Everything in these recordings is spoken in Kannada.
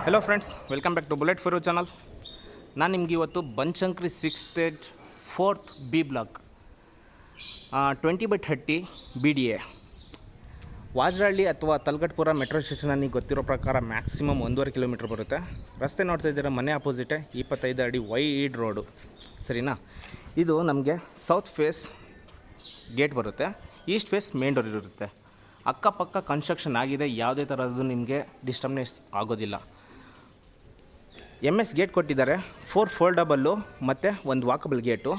Hello friends, welcome back to bullet Firo channel. ನಾನು ನಿಮ್ಗೆ ಇವತ್ತು Banashankari 6 stage 4th B block 20/30 BDA Vajarahalli ಅಥವಾ ತಲಗಟ್ಪುರ ಮೆಟ್ರೋ ಸ್ಟೇಷನ್ ನನಗೆ ಗೊತ್ತಿರೋ ಪ್ರಕಾರ ಮ್ಯಾಕ್ಸಿಮಮ್ 1.5 ಕಿಲೋಮೀಟ್ರ್ ಬರುತ್ತೆ. ರಸ್ತೆ ನೋಡ್ತಾ ಇದ್ದೀರಾ, ಮನೆ ಆಪೋಸಿಟೇ 25 ಅಡಿ ವೈಡ್ ರೋಡು, ಸರಿನಾ. ಇದು ನಮಗೆ ಸೌತ್ ಫೇಸ್ ಗೇಟ್ ಬರುತ್ತೆ, ಈಸ್ಟ್ ಫೇಸ್ ಮೇನ್ ಡೋರ್ ಇರುತ್ತೆ. ಅಕ್ಕಪಕ್ಕ ಕನ್ಸ್ಟ್ರಕ್ಷನ್ ಆಗಿದೆ, ಯಾವುದೇ ಥರದ್ದು ನಿಮಗೆ ಡಿಸ್ಟರ್ಬೆನ್ಸ್ ಆಗೋದಿಲ್ಲ. MS ಗೇಟ್ ಕೊಟ್ಟಿದ್ದಾರೆ, 4 ಫೋಲ್ಡಬಲ್ಲು ಮತ್ತು ಒಂದು ವಾಕಬಲ್ ಗೇಟು.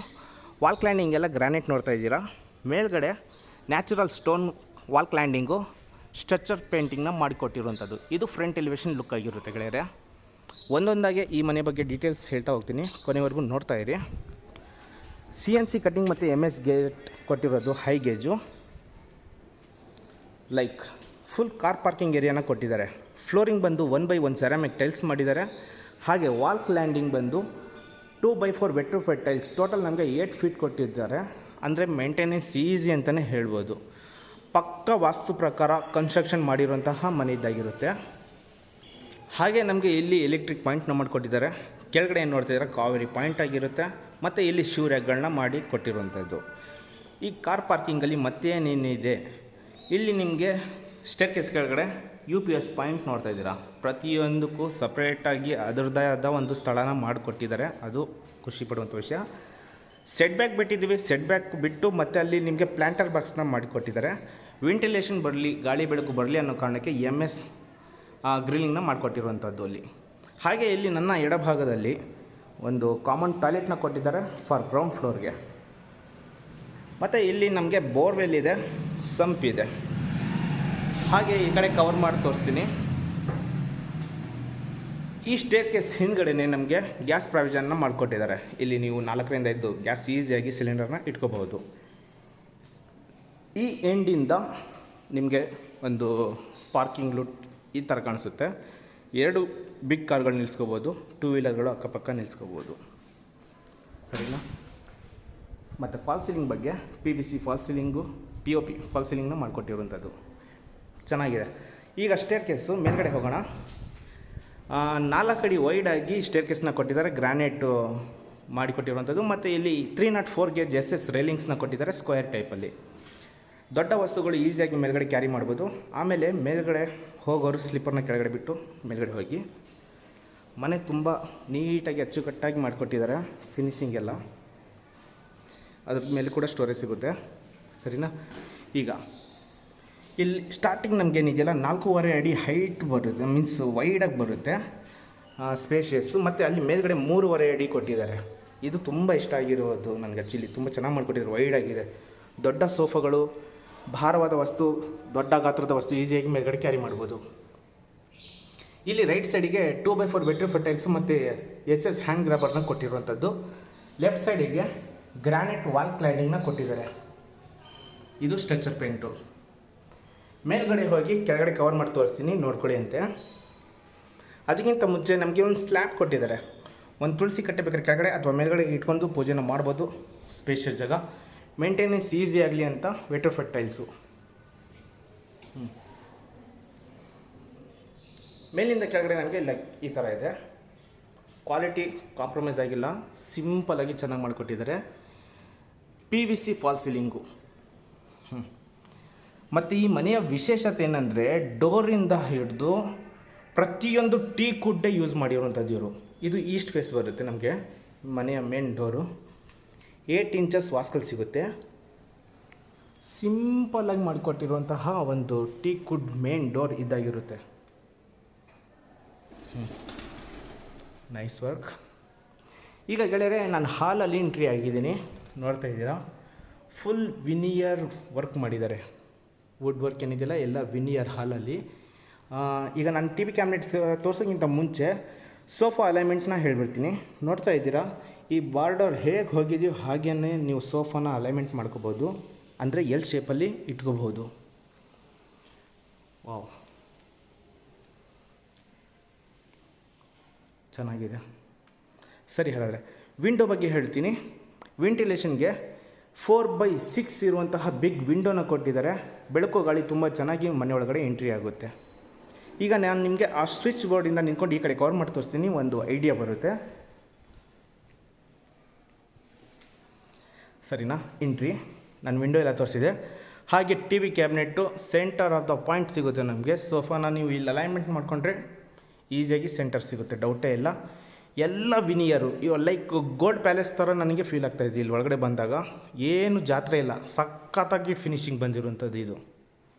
ವಾಲ್ ಕ್ಲೈಂಡಿಂಗ್ ಎಲ್ಲ ಗ್ರಾನೈಟ್ ನೋಡ್ತಾ ಇದ್ದೀರಾ. ಮೇಲ್ಗಡೆ ನ್ಯಾಚುರಲ್ ಸ್ಟೋನ್ ವಾಲ್ ಕ್ಲೈಂಡಿಂಗು ಸ್ಟ್ರಕ್ಚರ್ ಪೇಂಟಿಂಗ್ನ ಮಾಡಿಕೊಟ್ಟಿರುವಂಥದ್ದು. ಇದು ಫ್ರಂಟ್ ಎಲಿವೇಷನ್ ಲುಕ್ ಆಗಿರುತ್ತೆ ಗೆಳೆಯರೆ. ಒಂದೊಂದಾಗೆ ಈ ಮನೆ ಬಗ್ಗೆ ಡೀಟೇಲ್ಸ್ ಹೇಳ್ತಾ ಹೋಗ್ತೀನಿ, ಕೊನೆವರೆಗೂ ನೋಡ್ತಾ ಇರಿ. CNC ಕಟ್ಟಿಂಗ್ ಮತ್ತು MS ಗೇಟ್ ಕೊಟ್ಟಿರೋದು high gauge. Like full car parking ಏರಿಯಾನ ಕೊಟ್ಟಿದ್ದಾರೆ. ಫ್ಲೋರಿಂಗ್ ಬಂದು 1/1 ಸೆರಾಮಿಕ್ ಟೈಲ್ಸ್ ಮಾಡಿದ್ದಾರೆ. ಹಾಗೆ ವಾಲ್ ಕ್ಲ್ಯಾಂಡಿಂಗ್ ಬಂದು 2/4 ವೆಟ್ರಿಫೈಡ್ ಟೈಲ್ಸ್. ಟೋಟಲ್ ನಮಗೆ 8 ಫೀಟ್ ಕೊಟ್ಟಿದ್ದಾರೆ. ಅಂದರೆ ಮೇಂಟೆನೆನ್ಸ್ ಈಸಿ ಅಂತಲೇ ಹೇಳ್ಬೋದು. ಪಕ್ಕ ವಾಸ್ತು ಪ್ರಕಾರ ಕನ್ಸ್ಟ್ರಕ್ಷನ್ ಮಾಡಿರುವಂತಹ ಮನೆ ಇದ್ದಾಗಿರುತ್ತೆ. ಹಾಗೆ ನಮಗೆ ಇಲ್ಲಿ ಎಲೆಕ್ಟ್ರಿಕ್ ಪಾಯಿಂಟ್ನ ಮಾಡಿಕೊಟ್ಟಿದ್ದಾರೆ. ಕೆಳಗಡೆ ಏನು ನೋಡ್ತಿದ್ದಾರೆ ಕಾವೇರಿ ಪಾಯಿಂಟ್ ಆಗಿರುತ್ತೆ. ಮತ್ತು ಇಲ್ಲಿ ಶೂ ರ್ಯಾಕ್ಗಳನ್ನ ಮಾಡಿ ಕೊಟ್ಟಿರುವಂಥದ್ದು. ಈ ಕಾರ್ ಪಾರ್ಕಿಂಗಲ್ಲಿ ಮತ್ತೇನೇನಿದೆ, ಇಲ್ಲಿ ನಿಮಗೆ ಸ್ಟೇರ್ಕೇಸ್ ಕೆಳಗಡೆ UPS ಪಾಯಿಂಟ್ ನೋಡ್ತಾ ಇದ್ದೀರಾ. ಪ್ರತಿಯೊಂದಕ್ಕೂ ಸಪ್ರೇಟಾಗಿ ಅದರದ್ದೇ ಆದ ಒಂದು ಸ್ಥಳನ ಮಾಡಿಕೊಟ್ಟಿದ್ದಾರೆ. ಅದು ಖುಷಿ ಪಡುವಂಥ ವಿಷಯ. ಸೆಟ್ ಬ್ಯಾಕ್ ಬಿಟ್ಟಿದ್ದೀವಿ, ಸೆಟ್ ಬ್ಯಾಕ್ ಬಿಟ್ಟು ಮತ್ತು ಅಲ್ಲಿ ನಿಮಗೆ ಪ್ಲ್ಯಾಂಟರ್ ಬಾಕ್ಸ್ನ ಮಾಡಿಕೊಟ್ಟಿದ್ದಾರೆ. ವೆಂಟಿಲೇಷನ್ ಬರಲಿ, ಗಾಳಿ ಬೆಳಕು ಬರಲಿ ಅನ್ನೋ ಕಾರಣಕ್ಕೆ MS ಗ್ರಿಲ್ಲಿಂಗ್ನ ಮಾಡಿಕೊಟ್ಟಿರುವಂಥದ್ದು ಅಲ್ಲಿ. ಹಾಗೆ ಇಲ್ಲಿ ನನ್ನ ಎಡಭಾಗದಲ್ಲಿ ಒಂದು ಕಾಮನ್ ಟಾಯ್ಲೆಟ್ನ ಕೊಟ್ಟಿದ್ದಾರೆ ಫಾರ್ ಗ್ರೌಂಡ್ ಫ್ಲೋರ್ಗೆ. ಮತ್ತು ಇಲ್ಲಿ ನಮಗೆ ಬೋರ್ವೆಲ್ ಇದೆ, ಸಂಪ್ ಇದೆ. ಹಾಗೆ ಈ ಕಡೆ ಕವರ್ ಮಾಡಿ ತೋರಿಸ್ತೀನಿ. ಈ ಸ್ಟೇರ್ಕೇಸ್ ಹಿಂದ್ಗಡೆನೇ ನಮಗೆ ಗ್ಯಾಸ್ ಪ್ರಾವಿಷನ್ನ ಮಾಡಿಕೊಟ್ಟಿದ್ದಾರೆ. ಇಲ್ಲಿ ನೀವು 4ರಿಂದ 5 ಗ್ಯಾಸ್ ಈಸಿಯಾಗಿ ಸಿಲಿಂಡರ್ನ ಇಟ್ಕೋಬಹುದು. ಈ ಎಂಡಿಂದ ನಿಮಗೆ ಒಂದು ಪಾರ್ಕಿಂಗ್ ಲೂಟ್ ಈ ಥರ ಕಾಣಿಸುತ್ತೆ. 2 ಬಿಗ್ ಕಾರ್ಗಳು ನಿಲ್ಲಿಸ್ಕೋಬೋದು, 2 ವೀಲರ್ಗಳು ಅಕ್ಕಪಕ್ಕ ನಿಲ್ಲಿಸ್ಕೋಬೋದು, ಸರಿನಾ. ಮತ್ತು ಫಾಲ್ ಸೀಲಿಂಗ್ ಬಗ್ಗೆ PVC false ceiling, POP false ಸೀಲಿಂಗ್ನ ಮಾಡಿಕೊಟ್ಟಿರುವಂಥದ್ದು ಚೆನ್ನಾಗಿದೆ. ಈಗ ಸ್ಟೇರ್ಕೇಸು ಮೇಲ್ಗಡೆ ಹೋಗೋಣ. 4 ಅಡಿ ವೈಡಾಗಿ ಸ್ಟೇರ್ಕೇಸ್ನ ಕೊಟ್ಟಿದ್ದಾರೆ, ಗ್ರಾನೈಟು ಮಾಡಿಕೊಟ್ಟಿರುವಂಥದ್ದು. ಮತ್ತು ಇಲ್ಲಿ 304 ಗೇಜ್ SS ರೈಲಿಂಗ್ಸ್ನ ಕೊಟ್ಟಿದ್ದಾರೆ ಸ್ಕ್ವೇರ್ ಟೈಪಲ್ಲಿ. ದೊಡ್ಡ ವಸ್ತುಗಳು ಈಸಿಯಾಗಿ ಮೇಲ್ಗಡೆ ಕ್ಯಾರಿ ಮಾಡ್ಬೋದು. ಆಮೇಲೆ ಮೇಲ್ಗಡೆ ಹೋಗೋರು ಸ್ಲಿಪ್ಪರ್ನ ಕೆಳಗಡೆ ಬಿಟ್ಟು ಮೇಲ್ಗಡೆ ಹೋಗಿ. ಮನೆ ತುಂಬ ನೀಟಾಗಿ ಅಚ್ಚುಕಟ್ಟಾಗಿ ಮಾಡಿಕೊಟ್ಟಿದ್ದಾರೆ. ಫಿನಿಶಿಂಗ್ ಎಲ್ಲ ಅದ್ರ ಮೇಲೆ ಕೂಡ ಸ್ಟೋರೇಜ್ ಸಿಗುತ್ತೆ, ಸರಿನಾ. ಈಗ ಇಲ್ಲಿ ಸ್ಟಾರ್ಟಿಂಗ್ ನಮಗೇನಿದೆಯಲ್ಲ 4.5 ಅಡಿ ಹೈಟ್ ಬರುತ್ತೆ, ಮೀನ್ಸ್ ವೈಡಾಗಿ ಬರುತ್ತೆ, ಸ್ಪೇಷಿಯಸ್ಸು. ಮತ್ತು ಅಲ್ಲಿ ಮೇಲ್ಗಡೆ 3.5 ಅಡಿ ಕೊಟ್ಟಿದ್ದಾರೆ. ಇದು ತುಂಬ ಇಷ್ಟ ಆಗಿರೋದು ನನಗೆ. ಆ್ಯಕ್ಚುಲಿ ತುಂಬ ಚೆನ್ನಾಗಿ ಮಾಡಿಕೊಟ್ಟಿದ್ದಾರೆ, ವೈಡಾಗಿದೆ. ದೊಡ್ಡ ಸೋಫಾಗಳು, ಭಾರವಾದ ವಸ್ತು, ದೊಡ್ಡ ಗಾತ್ರದ ವಸ್ತು ಈಸಿಯಾಗಿ ಮೇಲ್ಗಡೆ ಕ್ಯಾರಿ ಮಾಡ್ಬೋದು. ಇಲ್ಲಿ ರೈಟ್ ಸೈಡಿಗೆ 2/4 ವೆಟ್ರಿಫೈಡ್ ಟೈಲ್ಸು ಮತ್ತು SS ಹ್ಯಾಂಡ್ ಗ್ರಾಬರ್ನ ಕೊಟ್ಟಿರುವಂಥದ್ದು. ಲೆಫ್ಟ್ ಸೈಡಿಗೆ ಗ್ರಾನೈಟ್ ವಾಲ್ ಕ್ಲೈಂಡಿಂಗ್ನ ಕೊಟ್ಟಿದ್ದಾರೆ. ಇದು ಸ್ಟ್ರಕ್ಚರ್ ಪೇಂಟು. ಮೇಲ್ಗಡೆ ಹೋಗಿ ಕೆಳಗಡೆ ಕವರ್ ಮಾಡಿ ತೋರಿಸ್ತೀನಿ, ನೋಡ್ಕೊಳ್ಳಿ ಅಂತೆ. ಅದಕ್ಕಿಂತ ಮುಂಚೆ ನಮಗೆ ಒಂದು ಸ್ಲ್ಯಾಬ್ ಕೊಟ್ಟಿದ್ದಾರೆ. ಒಂದು ತುಳಸಿ ಕಟ್ಟೆ ಬೇಕಾದ್ರೆ ಕೆಳಗಡೆ ಅಥವಾ ಮೇಲ್ಗಡೆ ಇಟ್ಕೊಂಡು ಪೂಜೆನ ಮಾಡ್ಬೋದು, ಸ್ಪೇಷಿಯಸ್ ಜಾಗ. ಮೇಂಟೆನೆನ್ಸ್ ಈಸಿ ಆಗಲಿ ಅಂತ ವೆಟ್ರಿಫೈಡ್ ಟೈಲ್ಸು. ಮೇಲಿಂದ ಕೆಳಗಡೆ ನಮಗೆ ಲೈಕ್ ಈ ಥರ ಇದೆ. ಕ್ವಾಲಿಟಿ ಕಾಂಪ್ರಮೈಸ್ ಆಗಿಲ್ಲ, ಸಿಂಪಲಾಗಿ ಚೆನ್ನಾಗಿ ಮಾಡಿಕೊಟ್ಟಿದ್ದಾರೆ. PVC false ceiling. ಮತ್ತು ಈ ಮನೆಯ ವಿಶೇಷತೆ ಏನಂದರೆ ಡೋರಿಂದ ಹಿಡಿದು ಪ್ರತಿಯೊಂದು ಟೀಕ್ವುಡ್ಡೇ ಯೂಸ್ ಮಾಡಿರುವಂಥದ್ದು ಇವರು. ಇದು ಈಸ್ಟ್ ಫೇಸ್ ಬರುತ್ತೆ ನಮಗೆ ಮನೆಯ ಮೇನ್ ಡೋರು. 8 ಇಂಚಸ್ ವಾಸ್ಕಲ್ ಸಿಗುತ್ತೆ. ಸಿಂಪಲಾಗಿ ಮಾಡಿಕೊಟ್ಟಿರುವಂತಹ ಒಂದು ಟೀಕ್ವುಡ್ ಮೇನ್ ಡೋರ್ ಇದ್ದಾಗಿರುತ್ತೆ. Nice work. ಈಗ ಗೆಳೆಯರೆ, ನಾನು ಹಾಲಲ್ಲಿ ಎಂಟ್ರಿ ಆಗಿದ್ದೀನಿ, ನೋಡ್ತಾ ಇದ್ದೀರಾ. ಫುಲ್ ವಿನಿಯರ್ ವರ್ಕ್ ಮಾಡಿದ್ದಾರೆ. ವುಡ್ ವರ್ಕ್ ಏನಿದೆಯಲ್ಲ ಎಲ್ಲ ವಿನಿಯರ್ ಹಾಲಲ್ಲಿ. ಈಗ ನಾನು TV ಕ್ಯಾಬಿನೆಟ್ಸ್ ತೋರಿಸೋಕ್ಕಿಂತ ಮುಂಚೆ ಸೋಫಾ ಅಲೈನ್ಮೆಂಟ್ನ ಹೇಳ್ಬಿಡ್ತೀನಿ. ನೋಡ್ತಾ ಇದ್ದೀರಾ, ಈ ಬಾರ್ಡರ್ ಹೇಗೆ ಹೋಗಿದೆಯೋ ಹಾಗೇ ನೀವು ಸೋಫಾನ ಅಲೈನ್ಮೆಂಟ್ ಮಾಡ್ಕೋಬೋದು. ಅಂದರೆ L ಶೇಪಲ್ಲಿ ಇಟ್ಕೋಬಹುದು. ವಾವ್, ಚೆನ್ನಾಗಿದೆ. ಸರಿ, ಹಾಗಾದರೆ ವಿಂಡೋ ಬಗ್ಗೆ ಹೇಳ್ತೀನಿ. ವೆಂಟಿಲೇಷನ್ಗೆ 4/6 ಇರುವಂತಹ ಬಿಗ್ ವಿಂಡೋನ ಕೊಟ್ಟಿದ್ದಾರೆ. ಬೆಳಕು ಗಾಳಿ ತುಂಬ ಚೆನ್ನಾಗಿ ಮನೆ ಒಳಗಡೆ ಎಂಟ್ರಿ ಆಗುತ್ತೆ. ಈಗ ನಾನು ನಿಮಗೆ ಆ ಸ್ವಿಚ್ ಬೋರ್ಡಿಂದ ನಿಂತ್ಕೊಂಡು ಈ ಕಡೆ ಕವರ್ ಮಾಡಿ ತೋರಿಸ್ತೀನಿ, ಒಂದು ಐಡಿಯಾ ಬರುತ್ತೆ. ಸರಿನಾ? ಎಂಟ್ರಿ ನಾನು ವಿಂಡೋ ಎಲ್ಲ ತೋರಿಸಿದೆ. ಹಾಗೆ T V cabinet centre of the point ಸಿಗುತ್ತೆ ನಮಗೆ. ಸೋಫಾನ ನೀವು ಇಲ್ಲಿ ಅಲೈನ್ಮೆಂಟ್ ಮಾಡಿಕೊಂಡ್ರೆ ಈಸಿಯಾಗಿ ಸೆಂಟರ್ ಸಿಗುತ್ತೆ, ಡೌಟೇ ಇಲ್ಲ. ಎಲ್ಲ ವಿನಿಯರು ಇವು ಲೈಕ್ ಗೋಲ್ಡ್ ಪ್ಯಾಲೇಸ್ ಥರ ನನಗೆ ಫೀಲ್ ಆಗ್ತಾಯಿದೆ ಇಲ್ಲಿ ಒಳಗಡೆ ಬಂದಾಗ. ಏನು ಜಾತ್ರೆ ಇಲ್ಲ, ಸಖತ್ತಾಗಿ ಫಿನಿಶಿಂಗ್ ಬಂದಿರುವಂಥದ್ದು. ಇದು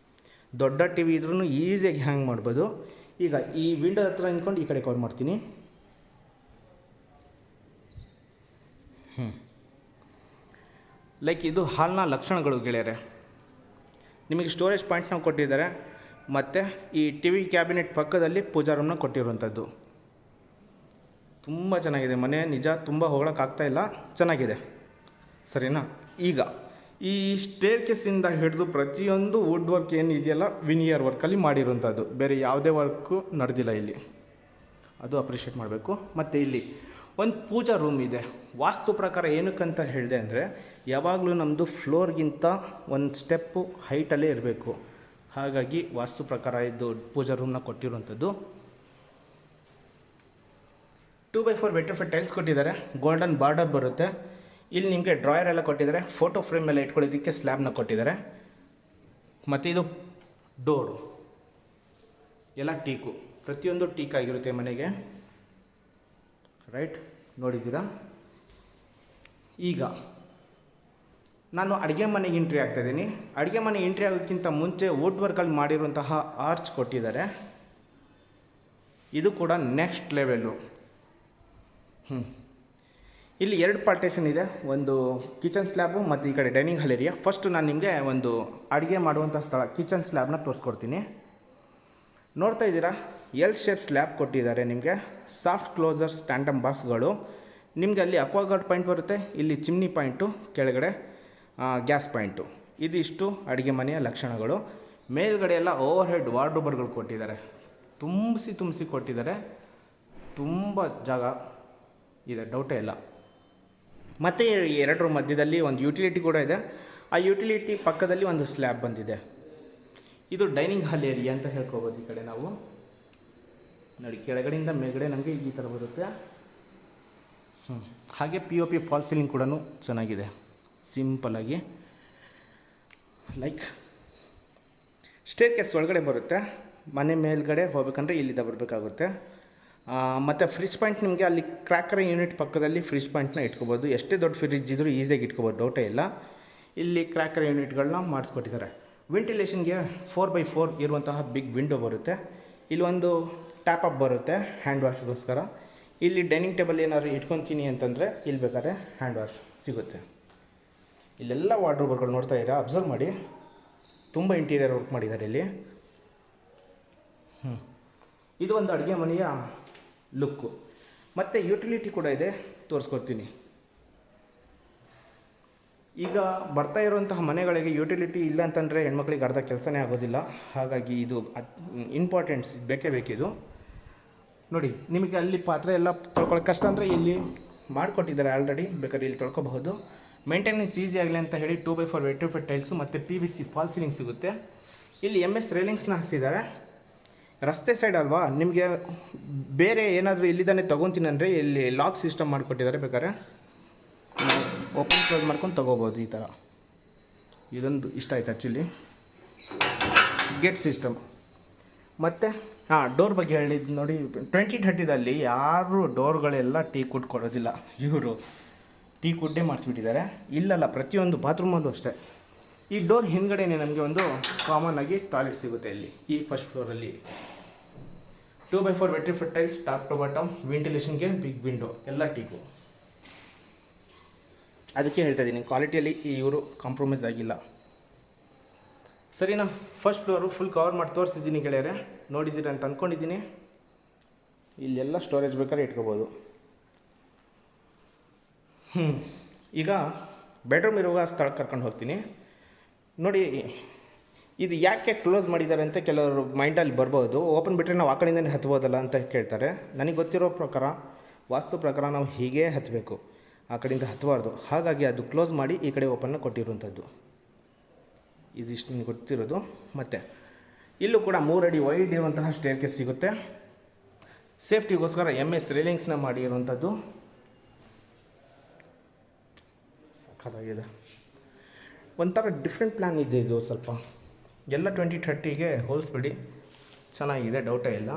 ದೊಡ್ಡ ಟಿ ವಿ ಇದ್ರೂ ಈಸಿಯಾಗಿ ಹ್ಯಾಂಗ್ ಮಾಡ್ಬೋದು. ಈಗ ಈ ವಿಂಡೋ ಹತ್ರ ನಿಂತ್ಕೊಂಡು ಈ ಕಡೆ ಕವರ್ ಮಾಡ್ತೀನಿ. ಲೈಕ್ ಇದು ಹಾಲ್ನ ಲಕ್ಷಣಗಳು ಗೆಳೆಯರೆ. ನಿಮಗೆ ಸ್ಟೋರೇಜ್ ಪಾಯಿಂಟ್ನ ಕೊಟ್ಟಿದ್ದಾರೆ, ಮತ್ತು ಈ ಟಿ ವಿ ಕ್ಯಾಬಿನೆಟ್ ಪಕ್ಕದಲ್ಲಿ ಪೂಜಾ ರೂಮ್ನ ಕೊಟ್ಟಿರುವಂಥದ್ದು. ತುಂಬ ಚೆನ್ನಾಗಿದೆ ಮನೆ, ನಿಜ ತುಂಬ ಹೊಗಳಕ್ಕಾಗ್ತಾಯಿಲ್ಲ, ಚೆನ್ನಾಗಿದೆ. ಸರಿನಾ? ಈಗ ಈ ಸ್ಟೇರ್ ಕೇಸಿಂದ ಹಿಡಿದು ಪ್ರತಿಯೊಂದು ವುಡ್ ವರ್ಕ್ ಏನಿದೆಯಲ್ಲ ವಿನಿಯರ್ ವರ್ಕಲ್ಲಿ ಮಾಡಿರುವಂಥದ್ದು, ಬೇರೆ ಯಾವುದೇ ವರ್ಕು ನಡೆದಿಲ್ಲ ಇಲ್ಲಿ, ಅದು ಅಪ್ರಿಷಿಯೇಟ್ ಮಾಡಬೇಕು. ಮತ್ತು ಇಲ್ಲಿ ಒಂದು ಪೂಜಾ ರೂಮ್ ಇದೆ. ವಾಸ್ತು ಪ್ರಕಾರ ಏನಕ್ಕಂತ ಹೇಳಿದೆ ಅಂದರೆ, ಯಾವಾಗಲೂ ನಮ್ಮದು ಫ್ಲೋರ್ಗಿಂತ ಒಂದು ಸ್ಟೆಪ್ಪು ಹೈಟಲ್ಲೇ ಇರಬೇಕು. ಹಾಗಾಗಿ ವಾಸ್ತು ಪ್ರಕಾರ ಇದು ಪೂಜಾ ರೂಮ್ನ ಕೊಟ್ಟಿರುವಂಥದ್ದು. 2x4 ವೆಟ್ರಿಫೈಡ್ ಟೈಲ್ಸ್ ಕೊಟ್ಟಿದ್ದಾರೆ, ಗೋಲ್ಡನ್ ಬಾರ್ಡರ್ ಬರುತ್ತೆ. ಇಲ್ಲಿ ನಿಮಗೆ ಡ್ರಾಯರ್ ಎಲ್ಲ ಕೊಟ್ಟಿದ್ದಾರೆ, ಫೋಟೋ ಫ್ರೇಮ್ ಎಲ್ಲ ಇಟ್ಕೊಳ್ಳೋದಕ್ಕೆ ಸ್ಲ್ಯಾಬ್ನ ಕೊಟ್ಟಿದ್ದಾರೆ. ಮತ್ತು ಇದು ಡೋರು ಎಲ್ಲ ಟೀಕು, ಪ್ರತಿಯೊಂದು ಟೀಕ್ ಆಗಿರುತ್ತೆ ಮನೆಗೆ, ರೈಟ್? ನೋಡಿದ್ದೀರಾ? ಈಗ ನಾನು ಅಡುಗೆ ಮನೆಗೆ ಎಂಟ್ರಿ ಆಗ್ತಾಯಿದ್ದೀನಿ. ಅಡುಗೆ ಮನೆ ಎಂಟ್ರಿ ಆಗೋಕ್ಕಿಂತ ಮುಂಚೆ ವುಡ್ ವರ್ಕಲ್ಲಿ ಮಾಡಿರುವಂತಹ ಆರ್ಚ್ ಕೊಟ್ಟಿದ್ದಾರೆ. ಇದು ಕೂಡ ನೆಕ್ಸ್ಟ್ ಲೆವೆಲ್ಲು. ಇಲ್ಲಿ 2 ಪಾರ್ಟೇಷನ್ ಇದೆ, ಒಂದು ಕಿಚನ್ ಸ್ಲ್ಯಾಬು ಮತ್ತು ಈ ಕಡೆ ಡೈನಿಂಗ್ ಹಾಲ್ ಏರಿಯಾ. ಫಸ್ಟು ನಾನು ನಿಮಗೆ ಒಂದು ಅಡುಗೆ ಮಾಡುವಂಥ ಸ್ಥಳ ಕಿಚನ್ ಸ್ಲ್ಯಾಬ್ನ ತೋರಿಸ್ಕೊಡ್ತೀನಿ. ನೋಡ್ತಾ ಇದ್ದೀರಾ? ಎಲ್ ಶೇಪ್ ಸ್ಲ್ಯಾಬ್ ಕೊಟ್ಟಿದ್ದಾರೆ ನಿಮಗೆ. ಸಾಫ್ಟ್ ಕ್ಲೋಸರ್ ಸ್ಟ್ಯಾಂಡಮ್ ಬಾಕ್ಸ್ಗಳು. ನಿಮಗೆ ಅಲ್ಲಿ ಅಕ್ವಾಗಾರ್ಡ್ ಪಾಯಿಂಟ್ ಬರುತ್ತೆ, ಇಲ್ಲಿ ಚಿಮ್ನಿ ಪಾಯಿಂಟು, ಕೆಳಗಡೆ ಗ್ಯಾಸ್ ಪಾಯಿಂಟು. ಇದಿಷ್ಟು ಅಡುಗೆ ಮನೆಯ ಲಕ್ಷಣಗಳು. ಮೇಲ್ಗಡೆ ಎಲ್ಲ ಓವರ್ ಹೆಡ್ ವಾರ್ಡ್ರೋಬರ್ಗಳು ಕೊಟ್ಟಿದ್ದಾರೆ, ತುಂಬಿಸಿ ಕೊಟ್ಟಿದ್ದಾರೆ. ತುಂಬ ಜಾಗ ಇದೆ, ಡೌಟೇ ಇಲ್ಲ. ಮತ್ತು ಎರಡರ ಮಧ್ಯದಲ್ಲಿ ಒಂದು ಯುಟಿಲಿಟಿ ಕೂಡ ಇದೆ. ಆ ಯುಟಿಲಿಟಿ ಪಕ್ಕದಲ್ಲಿ ಒಂದು ಸ್ಲ್ಯಾಬ್ ಬಂದಿದೆ. ಇದು ಡೈನಿಂಗ್ ಹಾಲ್ ಏರಿಯಾ ಅಂತ ಹೇಳ್ಕೊಬೋದು. ಈ ಕಡೆ ನಾವು ನೋಡಿ, ಕೆಳಗಡೆಯಿಂದ ಮೇಲ್ಗಡೆ ನಮಗೆ ಈ ಥರ ಬರುತ್ತೆ. ಹಾಗೆ POP ಫಾಲ್ ಸೀಲಿಂಗ್ ಕೂಡ ಚೆನ್ನಾಗಿದೆ, ಸಿಂಪಲ್ಲಾಗಿ. ಲೈಕ್ ಸ್ಟೇರ್ ಕೇಸ್ ಒಳಗಡೆ ಬರುತ್ತೆ, ಮನೆ ಮೇಲ್ಗಡೆ ಹೋಗ್ಬೇಕಂದ್ರೆ ಇಲ್ಲಿಂದ ಬರಬೇಕಾಗುತ್ತೆ. ಮತ್ತು ಫ್ರಿಜ್ ಪಾಯಿಂಟ್ ನಿಮಗೆ ಅಲ್ಲಿ ಕ್ರ್ಯಾಕರ್ ಯೂನಿಟ್ ಪಕ್ಕದಲ್ಲಿ ಫ್ರಿಜ್ ಪಾಯಿಂಟ್ನ ಇಟ್ಕೋಬೋದು. ಎಷ್ಟೇ ದೊಡ್ಡ ಫ್ರಿಜ್ ಇದ್ದರೂ ಈಸಿಯಾಗಿ ಇಟ್ಕೋಬೋದು, ಡೌಟೇ ಇಲ್ಲ. ಇಲ್ಲಿ ಕ್ರ್ಯಾಕರ್ ಯೂನಿಟ್ಗಳನ್ನ ಮಾಡಿಸ್ಕೊಟ್ಟಿದ್ದಾರೆ. ವೆಂಟಿಲೇಷನ್ಗೆ 4x4 ಇರುವಂತಹ ಬಿಗ್ ವಿಂಡೋ ಬರುತ್ತೆ. ಇಲ್ಲಿ ಒಂದು ಟ್ಯಾಪ್ ಅಪ್ ಬರುತ್ತೆ ಹ್ಯಾಂಡ್ ವಾಶ್ಗೋಸ್ಕರ. ಇಲ್ಲಿ ಡೈನಿಂಗ್ ಟೇಬಲ್ ಏನಾದ್ರು ಇಟ್ಕೊತೀನಿ ಅಂತಂದರೆ ಇಲ್ಲಿ ಬೇಕಾದ್ರೆ ಹ್ಯಾಂಡ್ ವಾಶ್ ಸಿಗುತ್ತೆ. ಇಲ್ಲೆಲ್ಲ ವಾರ್ಡ್ರೋಬ್ಗಳು ನೋಡ್ತಾ ಇದ್ದೀರಾ, ಅಬ್ಸರ್ವ್ ಮಾಡಿ, ತುಂಬ ಇಂಟೀರಿಯರ್ ವರ್ಕ್ ಮಾಡಿದ್ದಾರೆ ಇಲ್ಲಿ. ಇದು ಒಂದು ಅಡುಗೆ ಮನೆಯ ಲುಕ್ಕು. ಮತ್ತು ಯುಟಿಲಿಟಿ ಕೂಡ ಇದೆ, ತೋರಿಸ್ಕೊಡ್ತೀನಿ. ಈಗ ಬರ್ತಾ ಇರುವಂತಹ ಮನೆಗಳಿಗೆ ಯುಟಿಲಿಟಿ ಇಲ್ಲ ಅಂತಂದರೆ ಹೆಣ್ಮಕ್ಳಿಗೆ ಅರ್ಧ ಕೆಲಸನೇ ಆಗೋದಿಲ್ಲ. ಹಾಗಾಗಿ ಇದು ಇಂಪಾರ್ಟೆಂಟ್ಸ್, ಬೇಕೇ ಬೇಕಿದು. ನೋಡಿ, ನಿಮಗೆ ಅಲ್ಲಿ ಪಾತ್ರೆ ಎಲ್ಲ ತೊಳ್ಕೊಳ್ಳೋಕೆ ಕಷ್ಟ ಅಂದರೆ ಇಲ್ಲಿ ಮಾಡಿಕೊಟ್ಟಿದ್ದಾರೆ ಆಲ್ರೆಡಿ, ಬೇಕಾದ್ರೆ ಇಲ್ಲಿ ತೊಳ್ಕೊಬಹುದು. ಮೇಂಟೆನೆನ್ಸ್ ಈಸಿ ಆಗಲಿ ಅಂತ ಹೇಳಿ 2x4 ವೆಟ್ರಿಫೈಡ್ ಟೈಲ್ಸು ಮತ್ತು PVC ಫಾಲ್ ಸೀಲಿಂಗ್ ಸಿಗುತ್ತೆ. ಇಲ್ಲಿ MS ರೇಲಿಂಗ್ಸ್ನ ಹಾಕ್ಸಿದ್ದಾರೆ. ರಸ್ತೆ ಸೈಡ್ ಅಲ್ವಾ, ನಿಮಗೆ ಬೇರೆ ಏನಾದರೂ ಇಲ್ಲಿದ್ದಾನೆ ತೊಗೊತೀನಿ ಅಂದರೆ ಇಲ್ಲಿ ಲಾಕ್ ಸಿಸ್ಟಮ್ ಮಾಡಿಕೊಟ್ಟಿದ್ದಾರೆ, ಬೇಕಾದ್ರೆ ಓಪನ್ ಕ್ಲೋಸ್ ಮಾಡ್ಕೊಂಡು ತೊಗೋಬೋದು ಈ ಥರ. ಇದೊಂದು ಇಷ್ಟ ಆಯ್ತು ಆ್ಯಕ್ಚುಲಿ, ಗೇಟ್ ಸಿಸ್ಟಮ್. ಮತ್ತು ಡೋರ್ ಬಗ್ಗೆ ಹೇಳಿದ್ದು ನೋಡಿ, 2030ದಲ್ಲಿ ಯಾರು ಡೋರ್ಗಳೆಲ್ಲ ಟೀಕ್ ಕೊಡೋದಿಲ್ಲ, ಇವರು ಟೀಕ್ ವುಡ್ಡೇ ಮಾಡಿಸ್ಬಿಟ್ಟಿದ್ದಾರೆ. ಇಲ್ಲಲ್ಲ, ಪ್ರತಿಯೊಂದು ಬಾತ್ರೂಮಲ್ಲೂ ಅಷ್ಟೇ. ಈ ಡೋರ್ ಹಿಂದ್ಗಡೆನೇ ನಮಗೆ ಒಂದು ಕಾಮನ್ ಆಗಿ ಟಾಯ್ಲೆಟ್ ಸಿಗುತ್ತೆ ಇಲ್ಲಿ, ಈ ಫಸ್ಟ್ ಫ್ಲೋರಲ್ಲಿ. 2x4 vitrified tiles, top to bottom, ವೆಂಟಿಲೇಷನ್ಗೆ ಬಿಗ್ ವಿಂಡೋ, ಎಲ್ಲ ಟೀಕು. ಅದಕ್ಕೆ ಹೇಳ್ತಾ ಇದ್ದೀನಿ, ಕ್ವಾಲಿಟಿಯಲ್ಲಿ ಇವರು ಕಾಂಪ್ರಮೈಸ್ ಆಗಿಲ್ಲ. ಸರಿನಾ? ಫಸ್ಟ್ ಫ್ಲೋರು ಫುಲ್ ಕವರ್ ಮಾಡಿ ತೋರಿಸಿದ್ದೀನಿ ಗೆಳೆಯರೆ, ನೋಡಿದ್ದೀರಿ ಅಂತ ಅಂದ್ಕೊಂಡಿದ್ದೀನಿ. ಇಲ್ಲೆಲ್ಲ ಸ್ಟೋರೇಜ್ ಬೇಕಾದ್ರೆ ಇಟ್ಕೋಬೋದು. ಈಗ ಬೆಡ್ರೂಮ್ ಇರುವ ಸ್ಥಳಕ್ಕೆ ಕರ್ಕೊಂಡು ಹೋಗ್ತೀನಿ. ನೋಡಿ, ಇದು ಯಾಕೆ ಕ್ಲೋಸ್ ಮಾಡಿದ್ದಾರೆ ಅಂತ ಕೆಲವರು ಮೈಂಡಲ್ಲಿ ಬರ್ಬೋದು. ಓಪನ್ ಬಿಟ್ಟರೆ ನಾವು ಆ ಕಡೆಯಿಂದನೇ ಹತ್ಬೋದಲ್ಲ ಅಂತ ಕೇಳ್ತಾರೆ. ನನಗೆ ಗೊತ್ತಿರೋ ಪ್ರಕಾರ, ವಾಸ್ತು ಪ್ರಕಾರ ನಾವು ಹೀಗೇ ಹತ್ತಬೇಕು, ಆ ಕಡೆಯಿಂದ ಹತ್ತಬಾರ್ದು. ಹಾಗಾಗಿ ಅದು ಕ್ಲೋಸ್ ಮಾಡಿ ಈ ಕಡೆ ಓಪನ್ನ ಕೊಟ್ಟಿರುವಂಥದ್ದು. ಇದಿಷ್ಟು ನಿಮ್ಗೆ ಗೊತ್ತಿರೋದು. ಮತ್ತು ಇಲ್ಲೂ ಕೂಡ 3 ಅಡಿ ವೈಡ್ ಇರುವಂತಹ ಸ್ಟೇರ್ಕೇಸ್ ಸಿಗುತ್ತೆ. ಸೇಫ್ಟಿಗೋಸ್ಕರ MS ರೇಲಿಂಗ್ಸ್ನ ಮಾಡಿರುವಂಥದ್ದು. ಸಖತ್ತಾಗಿದೆ. ಒಂಥರ ಡಿಫ್ರೆಂಟ್ ಪ್ಲ್ಯಾನ್ ಇದೆ ಇದು. ಸ್ವಲ್ಪ ಎಲ್ಲ 2030ಗೆ ಹೋಲಿಸ್ಬಿಡಿ, ಚೆನ್ನಾಗಿದೆ, ಡೌಟೇ ಇಲ್ಲ.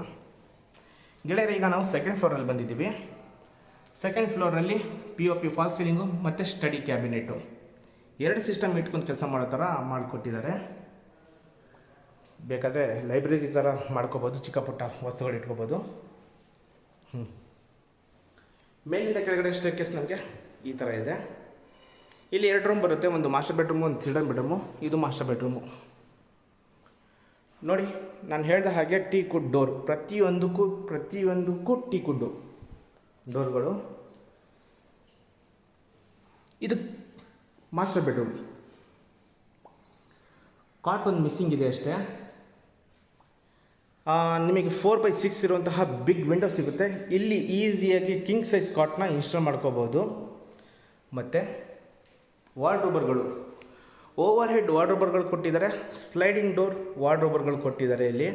ಗೆಳೆಯರೆ, ಈಗ ನಾವು ಸೆಕೆಂಡ್ ಫ್ಲೋರಲ್ಲಿ ಬಂದಿದ್ದೀವಿ. ಸೆಕೆಂಡ್ ಫ್ಲೋರಲ್ಲಿ POP ಫಾಲ್ ಸೀಲಿಂಗು ಮತ್ತು ಸ್ಟಡಿ ಕ್ಯಾಬಿನೆಟು 2 ಸಿಸ್ಟಮ್ ಇಟ್ಕೊಂಡು ಕೆಲಸ ಮಾಡೋ ಥರ ಮಾಡಿಕೊಟ್ಟಿದ್ದಾರೆ. ಬೇಕಾದರೆ ಲೈಬ್ರರಿ ಥರ ಮಾಡ್ಕೋಬೋದು, ಚಿಕ್ಕ ಪುಟ್ಟ ವಸ್ತುಗಳು ಇಟ್ಕೋಬೋದು. ಮೇಲಿಂದ ಕೆಳಗಡೆ ಸ್ಟೇರ್ಕೇಸ್ ನಮಗೆ ಈ ಥರ ಇದೆ. ಇಲ್ಲಿ 2 ರೂಮ್ ಬರುತ್ತೆ, ಒಂದು ಮಾಸ್ಟರ್ ಬೆಡ್ರೂಮು, ಒಂದು ಚಿಲ್ಡ್ರನ್ ಬೆಡ್ರೂಮು. ಇದು ಮಾಸ್ಟರ್ ಬೆಡ್ರೂಮು. ನೋಡಿ, ನಾನು ಹೇಳಿದ ಹಾಗೆ ಟೀ ಕುಡ್ ಡೋರ್, ಪ್ರತಿಯೊಂದಕ್ಕೂ ಟೀ ಕುಡ್ಡು ಡೋರ್ಗಳು. ಇದು ಮಾಸ್ಟರ್ ಬೆಡ್ರೂಮ್. ಕಾಟ್ ಒಂದು ಮಿಸ್ಸಿಂಗ್ ಇದೆ ಅಷ್ಟೇ. ನಿಮಗೆ 4/6 ಇರುವಂತಹ ಬಿಗ್ ವಿಂಡೋ ಸಿಗುತ್ತೆ. ಇಲ್ಲಿ ಈಸಿಯಾಗಿ ಕಿಂಗ್ ಸೈಜ್ ಕಾಟ್ನ ಇನ್ಸ್ಟಾಲ್ ಮಾಡ್ಕೋಬೋದು. ಮತ್ತು ವಾರ್ಡ್ರೋಬರ್ಗಳು, ಓವರ್ ಹೆಡ್ ವಾರ್ಡ್ರೋಬರ್ಗಳು ಕೊಟ್ಟಿದ್ದಾರೆ. ಸ್ಲೈಡಿಂಗ್ ಡೋರ್ ವಾರ್ಡ್ರೋಬರ್ಗಳು ಕೊಟ್ಟಿದ್ದಾರೆ. ಇಲ್ಲಿ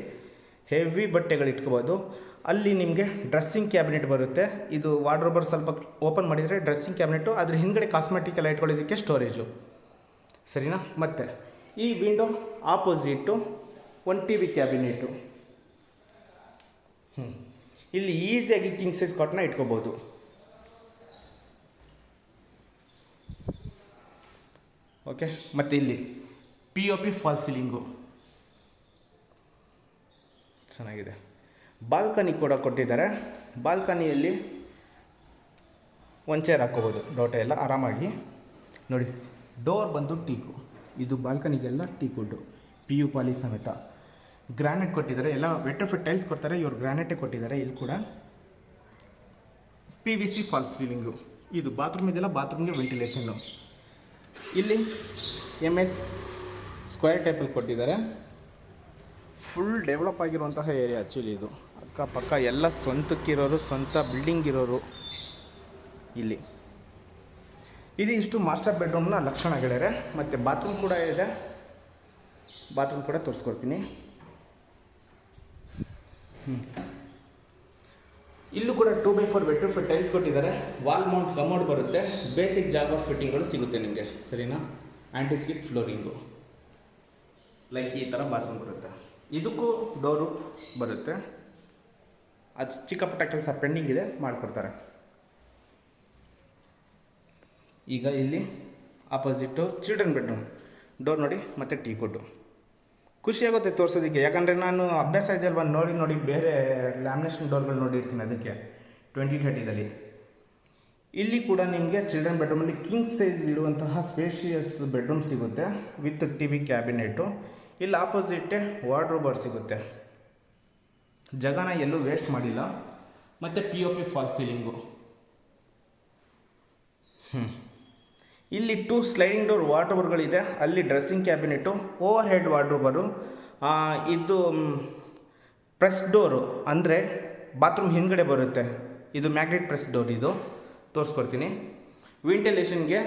ಹೆವಿ ಬಟ್ಟೆಗಳು ಇಟ್ಕೋಬೋದು. ಅಲ್ಲಿ ನಿಮಗೆ ಡ್ರೆಸ್ಸಿಂಗ್ ಕ್ಯಾಬಿನೆಟ್ ಬರುತ್ತೆ. ಇದು ವಾರ್ಡ್ರೋಬರ್ ಸ್ವಲ್ಪ ಓಪನ್ ಮಾಡಿದರೆ ಡ್ರೆಸ್ಸಿಂಗ್ ಕ್ಯಾಬಿನೆಟು, ಅದ್ರ ಹಿಂದ್ಗಡೆ ಕಾಸ್ಮೆಟಿಕ್ ಎಲ್ಲ ಇಟ್ಕೊಳ್ಳೋದಕ್ಕೆ ಸ್ಟೋರೇಜು, ಸರಿನಾ. ಮತ್ತು ಈ ವಿಂಡೋ ಆಪೋಸಿಟ್ಟು ಒಂದು TV ಕ್ಯಾಬಿನೆಟು. ಇಲ್ಲಿ ಈಸಿಯಾಗಿ ಕಿಂಗ್ ಸೈಜ್ ಕಾಟ್ನ ಇಟ್ಕೋಬೋದು. ಓಕೆ. ಮತ್ತು ಇಲ್ಲಿ POP ಫಾಲ್ ಸೀಲಿಂಗು ಚೆನ್ನಾಗಿದೆ. ಬಾಲ್ಕನಿ ಕೂಡ ಕೊಟ್ಟಿದ್ದಾರೆ. ಬಾಲ್ಕನಿಯಲ್ಲಿ ಒಂದು ಚೇರ್ ಹಾಕ್ಕೋಬೋದು, ಡೋಟೆ ಎಲ್ಲ ಆರಾಮಾಗಿ. ನೋಡಿ, ಡೋರ್ ಬಂದು ಟೀಕು. ಇದು ಬಾಲ್ಕನಿಗೆಲ್ಲ ಟೀಕುಡ್ಡು, PU ಪಾಲಿಶ್ ಸಮೇತ. ಗ್ರಾನೈಟ್ ಕೊಟ್ಟಿದ್ದಾರೆ. ಎಲ್ಲ ವೆಟ್ರಿಫಿಟ್ ಟೈಲ್ಸ್ ಕೊಡ್ತಾರೆ, ಇವರು ಗ್ರಾನೈಟೇ ಕೊಟ್ಟಿದ್ದಾರೆ. ಇಲ್ಲಿ ಕೂಡ PVC ಫಾಲ್ ಸೀಲಿಂಗು. ಇದು ಬಾತ್ರೂಮ್ ಇದೆಲ್ಲ, ಬಾತ್ರೂಮ್ಗೆ ವೆಂಟಿಲೇಷನ್ನು. ಇಲ್ಲಿ MS ಸ್ಕ್ವೇರ್ ಟೈಪಲ್ಲಿ ಕೊಟ್ಟಿದ್ದಾರೆ. ಫುಲ್ ಡೆವಲಪ್ ಆಗಿರುವಂತಹ ಏರಿಯಾ ಆ್ಯಕ್ಚುಲಿ ಇದು. ಅಕ್ಕಪಕ್ಕ ಎಲ್ಲ ಸ್ವಂತಕ್ಕಿರೋರು, ಸ್ವಂತ ಬಿಲ್ಡಿಂಗ್ ಇರೋರು ಇಲ್ಲಿ. ಇದು ಇಷ್ಟು ಮಾಸ್ಟರ್ ಬೆಡ್ರೂಮ್ನ ಲಕ್ಷಣಗಳಿವೆ. ಮತ್ತು ಬಾತ್ರೂಮ್ ಕೂಡ ಇದೆ. ಬಾತ್ರೂಮ್ ಕೂಡ ತೋರಿಸ್ಕೊಡ್ತೀನಿ. ಇಲ್ಲೂ ಕೂಡ 2/4 ವೆಟ್ರಿಫಿಟ್ ಟೈಲ್ಸ್ ಕೊಟ್ಟಿದ್ದಾರೆ. ವಾಲ್ ಮೌಂಟ್ ಕಮೋಡ್ ಬರುತ್ತೆ. ಬೇಸಿಕ್ ಜಾಬ್ ಆಫ್ ಫಿಟ್ಟಿಂಗ್ಗಳು ಸಿಗುತ್ತೆ ನಿಮಗೆ, ಸರಿನಾ. ಆ್ಯಂಟಿ ಸ್ಕಿಡ್ ಫ್ಲೋರಿಂಗು, ಲೈಕ್ ಈ ಥರ ಬಾತ್ರೂಮ್ ಬರುತ್ತೆ. ಇದಕ್ಕೂ ಡೋರು ಬರುತ್ತೆ. ಅದು ಚಿಕ್ಕ ಪುಟ್ಟ ಕೆಲಸ ಪೆಂಡಿಂಗ್ ಇದೆ, ಮಾಡಿಕೊಡ್ತಾರೆ. ಈಗ ಇಲ್ಲಿ ಆಪೋಸಿಟ್ಟು ಚಿಲ್ಡ್ರನ್ ಬೆಡ್ರೂಮ್ ಡೋರ್ ನೋಡಿ, ಮತ್ತು ಟೀ ಕುಡ್ಡು. ಖುಷಿಯಾಗುತ್ತೆ ತೋರಿಸೋದಕ್ಕೆ, ಯಾಕಂದರೆ ನಾನು ಅಭ್ಯಾಸ ಇದೆ ಅಲ್ವಾ, ನೋಡಿ ಬೇರೆ ಲ್ಯಾಮಿನೇಷನ್ ಡೋರ್ಗಳು ನೋಡಿರ್ತೀನಿ ಅದಕ್ಕೆ 2030ದಲ್ಲಿ. ಇಲ್ಲಿ ಕೂಡ ನಿಮಗೆ ಚಿಲ್ಡ್ರನ್ ಬೆಡ್ರೂಮಲ್ಲಿ ಕಿಂಗ್ ಸೈಜ್ ಇಡುವಂತಹ ಸ್ಪೇಷಿಯಸ್ ಬೆಡ್ರೂಮ್ ಸಿಗುತ್ತೆ ವಿತ್ TV ಕ್ಯಾಬಿನೆಟು. ಇಲ್ಲಿ ಆಪೋಸಿಟ್ಟೆ ವಾರ್ಡ್ರೋಬರ್ ಸಿಗುತ್ತೆ. ಜಾಗನ ಎಲ್ಲೂ ವೇಸ್ಟ್ ಮಾಡಿಲ್ಲ. ಮತ್ತು POP ಫಾಲ್ ಸೀಲಿಂಗು. ಇಲ್ಲಿ 2 ಸ್ಲೈಡಿಂಗ್ ಡೋರ್ ವಾರ್ಡ್ರೋಬರ್ಗಳಿದೆ. ಅಲ್ಲಿ dressing cabinet, overhead wardrobe. ಇದು ಪ್ರೆಸ್ ಡೋರು, ಅಂದರೆ ಬಾತ್ರೂಮ್ ಹಿಂದ್ಗಡೆ ಬರುತ್ತೆ. ಇದು ಮ್ಯಾಗ್ನೆಟ್ ಪ್ರೆಸ್ ಡೋರ್. ಇದು ತೋರಿಸ್ಕೊಡ್ತೀನಿ. ವೆಂಟಿಲೇಷನ್ಗೆ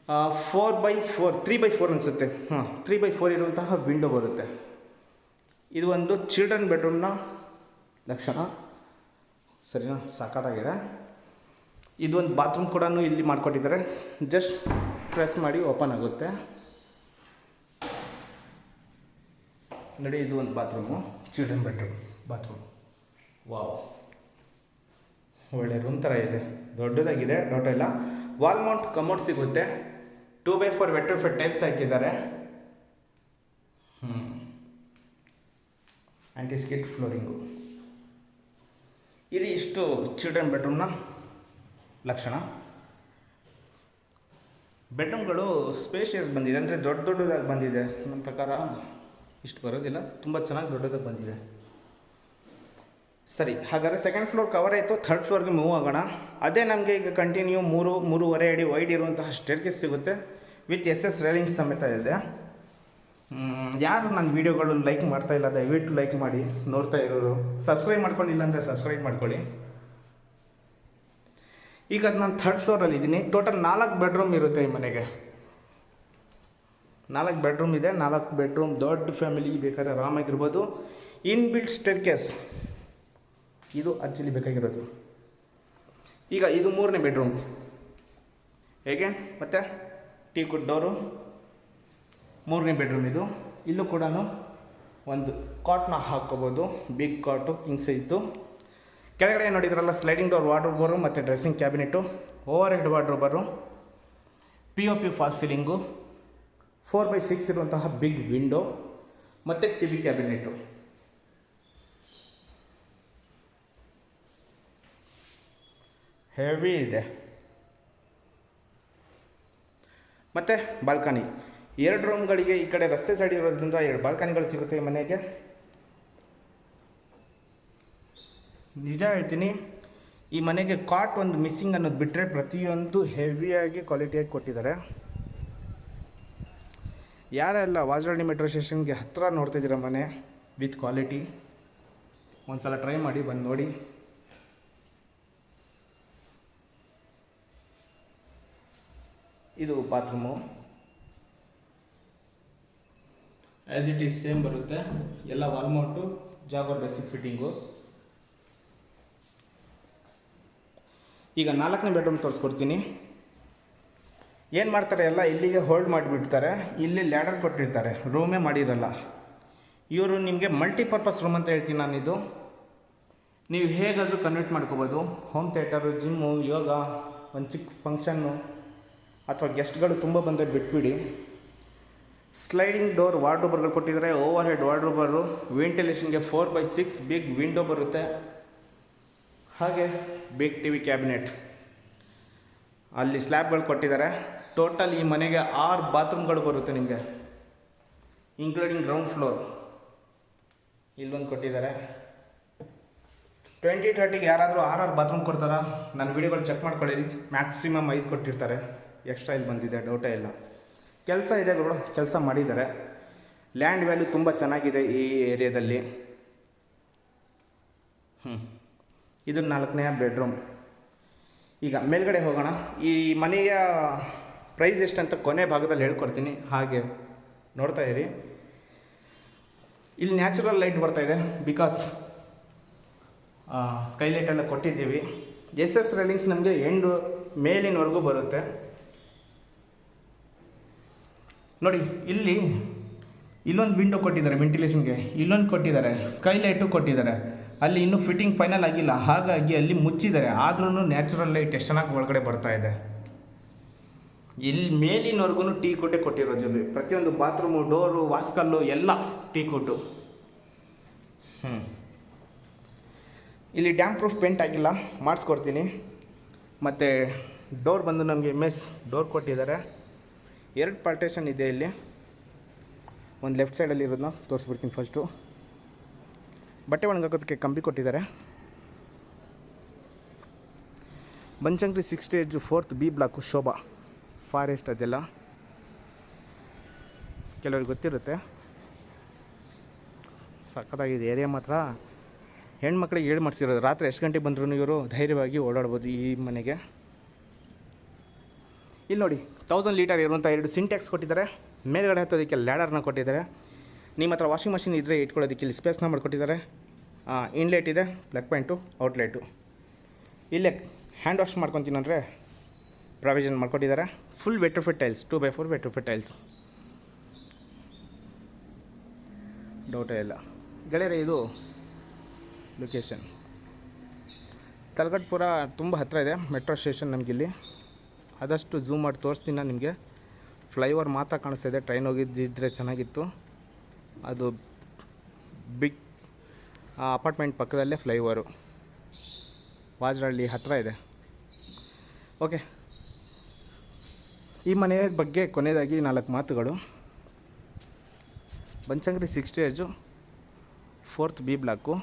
3/4 ಅನಿಸುತ್ತೆ. 3/4 ಇರುವಂತಹ ವಿಂಡೋ ಬರುತ್ತೆ. ಇದು ಒಂದು ಚಿಲ್ಡ್ರನ್ ಬೆಡ್ರೂಮ್ನ ಲಕ್ಷಣ, ಸರಿನಾ. ಸಾಕಾಗಿದೆ. ಇದು ಒಂದು ಬಾತ್ರೂಮ್ ಕೂಡ ಇಲ್ಲಿ ಮಾಡಿಕೊಟ್ಟಿದ್ದಾರೆ. ಜಸ್ಟ್ ಪ್ರೆಸ್ ಮಾಡಿ ಓಪನ್ ಆಗುತ್ತೆ. ನೋಡಿ, ಇದು ಒಂದು bathroom, children bedroom bathroom. Wow, ಒಳ್ಳೆ ರೂಮ್ ಥರ ಇದೆ, ದೊಡ್ಡದಾಗಿದೆ, ಡೌಟ್ ಇಲ್ಲ. ವಾಲ್ ಮೌಂಟ್ ಕಮೋಡ್ ಸಿಗುತ್ತೆ. 2/4 ವೆಟ್ರಿಫಿಟ್ ಟೈಲ್ಸ್ ಹಾಕಿದ್ದಾರೆ. ಆ್ಯಂಟಿ ಸ್ಕಿಡ್ ಫ್ಲೋರಿಂಗು. ಇದು ಇಷ್ಟು ಚಿಲ್ಡ್ರನ್ ಬೆಡ್ರೂಮ್ನ ಲಕ್ಷಣ. ಬೆಡ್ರೂಮ್ಗಳು ಸ್ಪೇಷಿಯಸ್ ಬಂದಿದೆ, ಅಂದರೆ ದೊಡ್ಡದಾಗಿ ಬಂದಿದೆ. ನನ್ನ ಪ್ರಕಾರ ಇಷ್ಟು ಬರೋದಿಲ್ಲ, ತುಂಬ ಚೆನ್ನಾಗಿ ದೊಡ್ಡದಾಗಿ ಬಂದಿದೆ. ಸರಿ, ಹಾಗಾದರೆ ಸೆಕೆಂಡ್ ಫ್ಲೋರ್ ಕವರ್ ಆಯಿತು. ಥರ್ಡ್ ಫ್ಲೋರ್ಗೆ ಮೂವ್ ಆಗೋಣ. ಅದೇ ನಮಗೆ ಈಗ ಕಂಟಿನ್ಯೂ 3.5 ಅಡಿ ವೈಡ್ ಇರುವಂತಹ ಸ್ಟೇರ್ಕೇಸ್ ಸಿಗುತ್ತೆ ವಿತ್ SS ರೇಲಿಂಗ್ ಸಮೇತ ಇದೆ. ಯಾರು ನನ್ನ ವೀಡಿಯೋಗಳು ಲೈಕ್ ಮಾಡ್ತಾಯಿಲ್ಲ, ದಯವಿಟ್ಟು ಲೈಕ್ ಮಾಡಿ. ನೋಡ್ತಾ ಇರೋರು ಸಬ್ಸ್ಕ್ರೈಬ್ ಮಾಡ್ಕೊಂಡಿಲ್ಲ ಅಂದರೆ ಸಬ್ಸ್ಕ್ರೈಬ್ ಮಾಡ್ಕೊಳ್ಳಿ. ಈಗ ನಾನು ಥರ್ಡ್ ಫ್ಲೋರಲ್ಲಿ ಇದ್ದೀನಿ. ಟೋಟಲ್ 4 ಬೆಡ್ರೂಮ್ ಇರುತ್ತೆ ಈ ಮನೆಗೆ. 4 ಬೆಡ್ರೂಮ್ ಇದೆ. 4 ಬೆಡ್ರೂಮ್ ದೊಡ್ಡ ಫ್ಯಾಮಿಲಿ ಬೇಕಾದ್ರೆ ಆರಾಮಾಗಿರ್ಬೋದು. ಇನ್ಬಿಲ್ಟ್ ಸ್ಟೇರ್ಕೇಸ್ ಇದು ಆ್ಯಕ್ಚುಲಿ ಬೇಕಾಗಿರೋದು. ಈಗ ಇದು 3ನೇ ಬೆಡ್ರೂಮ್. ಹೇಗೆ ಮತ್ತು ಟೀ ಕುಡ್ ಡೋರು, 3ನೇ ಬೆಡ್ರೂಮ್ ಇದು. ಇಲ್ಲೂ ಕೂಡ ಒಂದು ಕಾಟ್ನ ಹಾಕ್ಕೋಬೋದು, ಬಿಗ್ ಕಾಟು ಕಿಂಗ್ ಸೈಜ್ದು. ಕೆಳಗಡೆ ನೋಡಿದ್ರಲ್ಲ ಸ್ಲೈಡಿಂಗ್ ಡೋರ್ ವಾರ್ಡ್ರೋಬರು ಮತ್ತು dressing cabinet, overhead wardrobe, POP fall ceiling, 4x6 ಇರುವಂತಹ ಬಿಗ್ ವಿಂಡೋ ಮತ್ತು TV ಕ್ಯಾಬಿನೆಟು. ಹೆವಿ ಇದೆ. ಮತ್ತು ಬಾಲ್ಕನಿ 2 ರೂಮ್ಗಳಿಗೆ ಈ ಕಡೆ ರಸ್ತೆ ಸೈಡ್ ಇರೋದ್ರಿಂದ 2 ಬಾಲ್ಕನಿಗಳು ಸಿಗುತ್ತೆ ಈ ಮನೆಗೆ. ನಿಜ ಹೇಳ್ತೀನಿ, ಈ ಮನೆಗೆ ಕಾಟ್ ಒಂದು ಮಿಸ್ಸಿಂಗ್ ಅನ್ನೋದು ಬಿಟ್ಟರೆ ಪ್ರತಿಯೊಂದು ಹೆವಿಯಾಗಿ ಕ್ವಾಲಿಟಿಯಾಗಿ ಕೊಟ್ಟಿದ್ದಾರೆ. ಯಾರೆಲ್ಲ ವಾಜರಾಣಿ ಮೆಟ್ರೋ ಸ್ಟೇಷನ್ಗೆ ಹತ್ತಿರ ನೋಡ್ತಾಯಿದ್ದೀರ ಮನೆ ವಿತ್ ಕ್ವಾಲಿಟಿ, ಒಂದು ಸಲ ಟ್ರೈ ಮಾಡಿ ಬಂದು ನೋಡಿ. ಇದು bathroom as it is same ಬರುತ್ತೆ. ಎಲ್ಲ ವಾಲ್ಮೌಂಟು, ಜಾಗರ್ ಬೇಸಿಕ್ ಫಿಟ್ಟಿಂಗು. ಈಗ 4ನೇ ಬೆಡ್ರೂಮ್ ತೋರಿಸ್ಕೊಡ್ತೀನಿ. ಏನು ಮಾಡ್ತಾರೆ, ಎಲ್ಲ ಇಲ್ಲಿಗೆ ಹೋಲ್ಡ್ ಮಾಡಿಬಿಡ್ತಾರೆ. ಇಲ್ಲಿ ಲ್ಯಾಡರ್ ಕೊಟ್ಟಿರ್ತಾರೆ, ರೂಮೇ ಮಾಡಿರಲ್ಲ ಇವರು. ನಿಮಗೆ ಮಲ್ಟಿಪರ್ಪಸ್ ರೂಮ್ ಅಂತ ಹೇಳ್ತೀನಿ ನಾನು. ಇದು ನೀವು ಹೇಗಾದರೂ ಕನ್ವರ್ಟ್ ಮಾಡ್ಕೋಬೋದು. ಹೋಮ್ ಥಿಯೇಟರು, ಜಿಮ್ಮು, ಯೋಗ, ಒಂದು ಚಿಕ್ಕ ಫಂಕ್ಷನ್ನು ಅಥವಾ ಗೆಸ್ಟ್ಗಳು ತುಂಬ ಬಂದರೆ ಬಿಟ್ಬಿಡಿ. ಸ್ಲೈಡಿಂಗ್ ಡೋರ್ ವಾರ್ಡ್ರೋಬರ್ಗಳು ಕೊಟ್ಟಿದ್ದಾರೆ, ಓವರ್ ಹೆಡ್ ವಾರ್ಡ್ರೋಬರು, ವೆಂಟಿಲೇಷನ್ಗೆ 4x6 ಬಿಗ್ ವಿಂಡೋ ಬರುತ್ತೆ. ಹಾಗೆ ಬಿಗ್ TV ಕ್ಯಾಬಿನೆಟ್, ಅಲ್ಲಿ ಸ್ಲ್ಯಾಬ್ಗಳು ಕೊಟ್ಟಿದ್ದಾರೆ. ಟೋಟಲ್ ಈ ಮನೆಗೆ 6 ಬಾತ್ರೂಮ್ಗಳು ಬರುತ್ತೆ ನಿಮಗೆ, ಇನ್ಕ್ಲೂಡಿಂಗ್ ಗ್ರೌಂಡ್ ಫ್ಲೋರ್. ಇಲ್ಲೊಂದು ಕೊಟ್ಟಿದ್ದಾರೆ. 2030ಗೆ ಯಾರಾದರೂ 6 ಬಾತ್ರೂಮ್ ಕೊಡ್ತಾರಾ? ನನ್ನ ವಿಡಿಯೋಗಳು ಚೆಕ್ ಮಾಡ್ಕೊಳ್ಳಿ. ಮ್ಯಾಕ್ಸಿಮಮ್ 5 ಕೊಟ್ಟಿರ್ತಾರೆ. ಎಕ್ಸ್ಟ್ರಾ ಇಲ್ಲಿ ಬಂದಿದೆ, ಡೌಟೇ ಇಲ್ಲ. ಕೆಲಸ ಇದೆ ಗುರು, ಕೆಲಸ ಮಾಡಿದ್ದಾರೆ. ಲ್ಯಾಂಡ್ ವ್ಯಾಲ್ಯೂ ತುಂಬ ಚೆನ್ನಾಗಿದೆ ಈ ಏರಿಯಾದಲ್ಲಿ. ಇದು 4ನೇ ಬೆಡ್ರೂಮ್. ಈಗ ಮೇಲ್ಗಡೆ ಹೋಗೋಣ. ಈ ಮನೆಯ ಪ್ರೈಸ್ ಎಷ್ಟಂತ ಕೊನೆ ಭಾಗದಲ್ಲಿ ಹೇಳ್ಕೊಡ್ತೀನಿ, ಹಾಗೆ ನೋಡ್ತಾ ಇರಿ. ಇಲ್ಲಿ ನ್ಯಾಚುರಲ್ ಲೈಟ್ ಬರ್ತಾಯಿದೆ, ಬಿಕಾಸ್ ಸ್ಕೈಲೈಟ್ ಎಲ್ಲ ಕೊಟ್ಟಿದ್ದೀವಿ. SS ರೈಲಿಂಗ್ಸ್ ನಮಗೆ ಎಂಡು ಮೇಲಿನವರೆಗೂ ಬರುತ್ತೆ ನೋಡಿ. ಇಲ್ಲೊಂದು ವಿಂಡೋ ಕೊಟ್ಟಿದ್ದಾರೆ ವೆಂಟಿಲೇಷನ್ಗೆ, ಇಲ್ಲೊಂದು ಕೊಟ್ಟಿದ್ದಾರೆ, ಸ್ಕೈಲೈಟು ಕೊಟ್ಟಿದ್ದಾರೆ. ಅಲ್ಲಿ ಇನ್ನೂ ಫಿಟ್ಟಿಂಗ್ ಫೈನಲ್ ಆಗಿಲ್ಲ, ಹಾಗಾಗಿ ಅಲ್ಲಿ ಮುಚ್ಚಿದ್ದಾರೆ. ಆದ್ರೂ ನ್ಯಾಚುರಲ್ ಲೈಟ್ ಎಷ್ಟು ಚೆನ್ನಾಗಿ ಒಳಗಡೆ ಬರ್ತಾ ಇದೆ. ಇಲ್ಲಿ ಮೇಲಿನವರೆಗೂ ಟೀ ಕುಟ್ಟೆ ಕೊಟ್ಟಿರೋದು. ಇಲ್ಲಿ ಪ್ರತಿಯೊಂದು ಬಾತ್ರೂಮು, ಡೋರು, ವಾಸ್ಕಲ್ಲು ಎಲ್ಲ ಟೀ ಕುಟ್ಟು. ಇಲ್ಲಿ ಡ್ಯಾಮ್ ಪ್ರೂಫ್ ಪೇಂಟ್ ಆಗಿಲ್ಲ, ಮಾಡಿಸ್ಕೊಡ್ತೀನಿ. ಮತ್ತು ಡೋರ್ ಬಂದು ನಮಗೆ MS ಡೋರ್ ಕೊಟ್ಟಿದ್ದಾರೆ. 2 ಪಾರ್ಟೇಷನ್ ಇದೆ ಇಲ್ಲಿ. ಒಂದು ಲೆಫ್ಟ್ ಸೈಡಲ್ಲಿ ಇರೋದನ್ನ ತೋರಿಸ್ಬಿಡ್ತೀನಿ. ಫಸ್ಟು ಬಟ್ಟೆ ಒಣಗಾಕೋದಕ್ಕೆ ಕಂಬಿ ಕೊಟ್ಟಿದ್ದಾರೆ. Banashankari 6 stage 4th B block, Shobha forest, ಅದೆಲ್ಲ ಕೆಲವ್ರಿಗೆ ಗೊತ್ತಿರುತ್ತೆ. ಸಖತ್ತಾಗಿದೆ ಏರಿಯಾ ಮಾತ್ರ. ಹೆಣ್ಮಕ್ಳಿಗೆ ಹೇಳಿ ಮಾಡಿಸಿರೋದು. ರಾತ್ರಿ ಎಷ್ಟು ಗಂಟೆಗೆ ಬಂದರೂ ಇವರು ಧೈರ್ಯವಾಗಿ ಓಡಾಡ್ಬೋದು ಈ ಮನೆಗೆ. ಇಲ್ಲಿ ನೋಡಿ 1000 ಲೀಟರ್ ಇರುವಂಥ 2 ಸಿಂಟ್ಯಾಕ್ಸ್ ಕೊಟ್ಟಿದ್ದಾರೆ. ಮೇಲ್ಗಡೆ ಹತ್ತೋದಕ್ಕೆ ಲ್ಯಾಡರ್ನ ಕೊಟ್ಟಿದ್ದಾರೆ. ನಿಮ್ಮ ಹತ್ರ ವಾಷಿಂಗ್ ಮಷಿನ್ ಇದ್ದರೆ ಇಟ್ಕೊಳ್ಳೋದಕ್ಕೆ ಇಲ್ಲಿ ಸ್ಪೇಸ್ನ ಮಾಡಿಕೊಟ್ಟಿದ್ದಾರೆ. ಇನ್ಲೆಟ್ ಇದೆ, ಪ್ಲಗ್ ಪಾಯಿಂಟು, ಔಟ್ಲೆಟು. ಇಲ್ಲೇ ಹ್ಯಾಂಡ್ ವಾಶ್ ಮಾಡ್ಕೊತೀನಿ ಅಂದರೆ ಪ್ರಾವಿಷನ್ ಮಾಡಿಕೊಟ್ಟಿದ್ದಾರೆ. ಫುಲ್ ವೆಟ್ರಿಫಿಟ್ ಟೈಲ್ಸ್, 2x4 ವೆಟ್ರಿಫಿಟ್ ಟೈಲ್ಸ್, ಡೌಟೇ ಇಲ್ಲ ಗೆಳೆಯರೆ. ಇದು ಲೊಕೇಶನ್ ತಲಗಟ್ಪುರ ತುಂಬ ಹತ್ತಿರ ಇದೆ ಮೆಟ್ರೋ ಸ್ಟೇಷನ್ ನಮಗಿಲ್ಲಿ. ಆದಷ್ಟು ಝೂಮ್ ಮಾಡಿ ತೋರಿಸ್ತೀನಿ ನಾನು ನಿಮಗೆ. ಫ್ಲೈಓವರ್ ಮಾತ್ರ ಕಾಣಿಸ್ತಾಯಿದೆ, ಟ್ರೈನ್ ಹೋಗಿದ್ದಿದ್ರೆ ಚೆನ್ನಾಗಿತ್ತು. ಅದು ಬಿಗ್ ಅಪಾರ್ಟ್ಮೆಂಟ್ ಪಕ್ಕದಲ್ಲೇ ಫ್ಲೈಓವರು, ವಾಜರಹಳ್ಳಿ ಹತ್ತಿರ ಇದೆ. ಓಕೆ, ಈ ಮನೆಯ ಬಗ್ಗೆ ಕೊನೆಯದಾಗಿ 4 ಮಾತುಗಳು. Banashankari 6 stage 4th B block,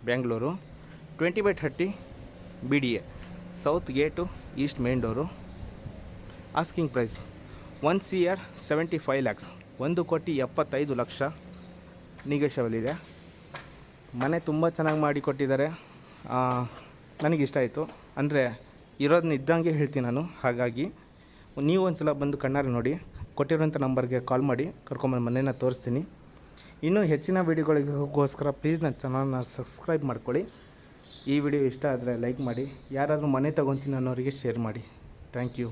Bengaluru. 20/30 BDA, south gate, east main door. Asking price 1,75 lakhs, 1,75,00,000 negotiable ಇದೆ. ಮನೆ ತುಂಬ ಚೆನ್ನಾಗಿ ಮಾಡಿಕೊಟ್ಟಿದ್ದಾರೆ. ನನಗಿಷ್ಟ ಆಯಿತು. ಅಂದರೆ ಇರೋದನ್ನ ಇದ್ದಂಗೆ ಹೇಳ್ತೀನಿ ನಾನು. ಹಾಗಾಗಿ ನೀವು ಒಂದು ಸಲ ಬಂದು ಕಣ್ಣಾರೆ ನೋಡಿ. ಕೊಟ್ಟಿರೋಂಥ ನಂಬರ್ಗೆ ಕಾಲ್ ಮಾಡಿ ಕರ್ಕೊಂಬಂದು ಮನೇನ ತೋರಿಸ್ತೀನಿ. ಇನ್ನೂ ಹೆಚ್ಚಿನ ವೀಡಿಯೋಗಳಿಗೋಸ್ಕರ ಪ್ಲೀಸ್ ನನ್ನ ಚಾನಲ್ನ ಸಬ್ಸ್ಕ್ರೈಬ್ ಮಾಡ್ಕೊಳ್ಳಿ. ಈ ವಿಡಿಯೋ ಇಷ್ಟ ಆದರೆ ಲೈಕ್ ಮಾಡಿ, ಯಾರಾದರೂ ಮನೆ ತೊಗೊತೀನಿ ಅನ್ನೋರಿಗೆ ಶೇರ್ ಮಾಡಿ. Thank you.